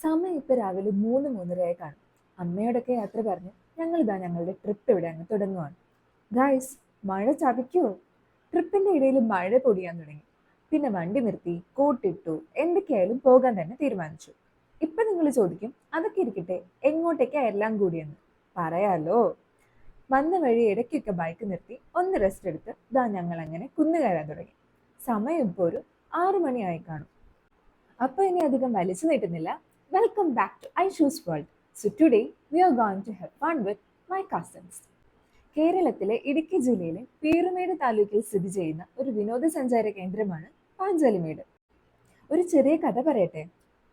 സമയം ഇപ്പൊ രാവിലെ 3-3:30 കാണും. അമ്മയോടൊക്കെ യാത്ര പറഞ്ഞ് ഞങ്ങളിതാ ഞങ്ങളുടെ ട്രിപ്പ് ഇവിടെ അങ്ങ് തുടങ്ങുവാണ്. ഗൈസ്, മഴ ചതിക്കുവോ? ട്രിപ്പിന്റെ ഇടയിൽ മഴ പൊടിയാൻ തുടങ്ങി. പിന്നെ വണ്ടി നിർത്തി, കോട്ടിട്ടു, എന്തൊക്കെയായാലും പോകാൻ തന്നെ തീരുമാനിച്ചു. ഇപ്പൊ നിങ്ങൾ ചോദിക്കും, അതൊക്കെ ഇരിക്കട്ടെ, എങ്ങോട്ടേക്കാ എല്ലാം കൂടിയെന്ന്. പറയാലോ. വന്ന വഴി ഇടയ്ക്കൊക്കെ ബൈക്ക് നിർത്തി ഒന്ന് റെസ്റ്റ് എടുത്ത് ദാ ഞങ്ങൾ അങ്ങനെ കുന്നുകയറാൻ തുടങ്ങി. സമയം ഇപ്പോൾ ഒരു 6 മണിയായി കാണും. അപ്പൊ ഇനി അധികം വലിച്ചു നീട്ടുന്നില്ല. Welcome back to Aishu's world. So today we are going to have fun with my cousins. കേരളത്തിലെ ഇടുക്കി ജില്ലയിലെ പീറുമേട് താലൂക്കിൽ സ്ഥിതി ചെയ്യുന്ന ഒരു വിനോദസഞ്ചാര കേന്ദ്രമാണ് പാഞ്ചാലിമേട്. ഒരു ചെറിയ കഥ പറയട്ടെ.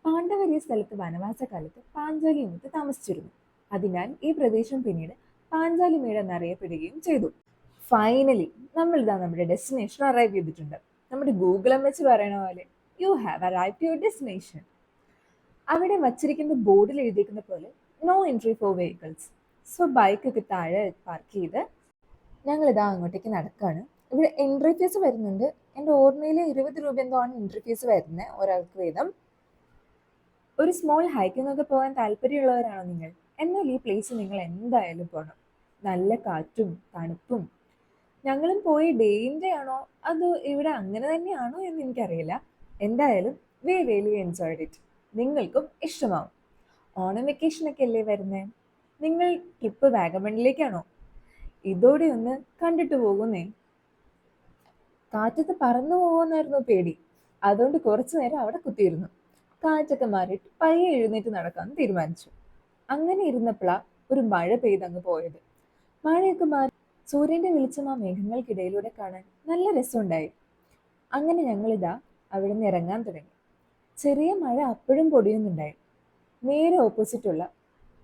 പാണ്ഡവർ ഈ സ്ഥലത്ത് വനവാസകാലത്ത് പാഞ്ചാലിയുമൊത്ത് താമസിച്ചിരുന്നു. അതിനാൽ ഈ പ്രദേശം പിന്നീട് പാഞ്ചാലിമേട് എന്നറിയപ്പെടുകയും ചെയ്തു. ഫൈനലി നമ്മൾ ഇതാ നമ്മുടെ ഡെസ്റ്റിനേഷൻ അറൈവ് ചെയ്തിട്ടുണ്ട്. നമ്മുടെ ഗൂഗിളും വെച്ച് പറയണ പോലെ you have arrived to your destination. അവിടെ വച്ചിരിക്കുന്ന ബോർഡിൽ എഴുതിയിരിക്കുന്ന പോലെ no entry for vehicles. So ബൈക്കൊക്കെ താഴെ പാർക്ക് ചെയ്ത് ഞങ്ങൾ ഇതാ അങ്ങോട്ടേക്ക് നടക്കുകയാണ്. ഇവിടെ എൻട്രി ഫീസ് വരുന്നുണ്ട്. എൻ്റെ ഓർമ്മയിൽ 20 രൂപ എന്തോ ആണ് എൻട്രി ഫീസ് വരുന്നത് ഒരാൾക്ക് വീതം. ഒരു സ്മോൾ ഹൈക്കിംഗ് ഒക്കെ പോകാൻ താല്പര്യമുള്ളവരാണോ നിങ്ങൾ? എന്നാൽ ഈ പ്ലേസ് നിങ്ങൾ എന്തായാലും പോകണം. നല്ല കാറ്റും തണുപ്പും. ഞങ്ങളും പോയി ഡേയിൻ്റെ ആണോ അതോ ഇവിടെ അങ്ങനെ തന്നെയാണോ എന്ന് എനിക്കറിയില്ല. എന്തായാലും വി റിയലി എൻജോയ്ഡ് ഇറ്റ്. നിങ്ങൾക്കും ഇഷ്ടമാവും. ഓണം വെക്കേഷനൊക്കെ അല്ലേ വരുന്നേ? നിങ്ങൾ ട്രിപ്പ് വാഗമണിലേക്കാണോ? ഇതോടെ ഒന്ന് കണ്ടിട്ട് പോകുന്നേ. കാറ്റത്ത് പറന്നു പോകുമെന്നായിരുന്നു പേടി. അതുകൊണ്ട് കുറച്ചു നേരം അവിടെ കുത്തിയിരുന്നു. കാറ്റൊക്കെ മാറിയിട്ട് പയ്യെ എഴുന്നേറ്റ് നടക്കാമെന്ന് തീരുമാനിച്ചു. അങ്ങനെ ഇരുന്നപ്പോഴാ ഒരു മഴ പെയ്തങ്ങ് പോയത്. മഴയൊക്കെ മാറി സൂര്യന്റെ വെളിച്ചം ആ മേഘങ്ങൾക്കിടയിലൂടെ കാണാൻ നല്ല രസമുണ്ടായി. അങ്ങനെ ഞങ്ങളിതാ അവിടെ നിന്ന് ഇറങ്ങാൻ തുടങ്ങി. ചെറിയ മഴ അപ്പോഴും പൊടിയുന്നുണ്ടായി. നേരെ ഓപ്പോസിറ്റുള്ള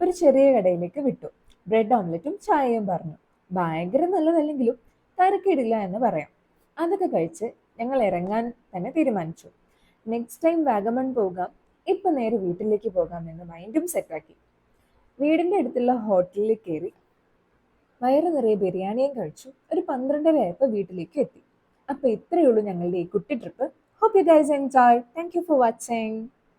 ഒരു ചെറിയ കടയിലേക്ക് വിട്ടു. ബ്രെഡ് ഓംലെറ്റും ചായയും പറഞ്ഞു. ഭയങ്കര നല്ലതല്ലെങ്കിലും തരക്കേടില്ല എന്ന് പറയാം. അതൊക്കെ കഴിച്ച് ഞങ്ങൾ ഇറങ്ങാൻ തന്നെ തീരുമാനിച്ചു. നെക്സ്റ്റ് ടൈം വാഗമൺ പോകാം, ഇപ്പൊ നേരെ വീട്ടിലേക്ക് പോകാം എന്ന് മൈൻഡും സെറ്റാക്കി. വീടിന്റെ അടുത്തുള്ള ഹോട്ടലിൽ കയറി വയറ് നിറയെ ബിരിയാണിയും കഴിച്ചു. ഒരു 12:30 ആയപ്പോൾ വീട്ടിലേക്ക് എത്തി. അപ്പൊ ഇത്രയേ ഉള്ളൂ ഞങ്ങളുടെ ഈ കുട്ടി trip. Hope you guys enjoy. Thank you for watching.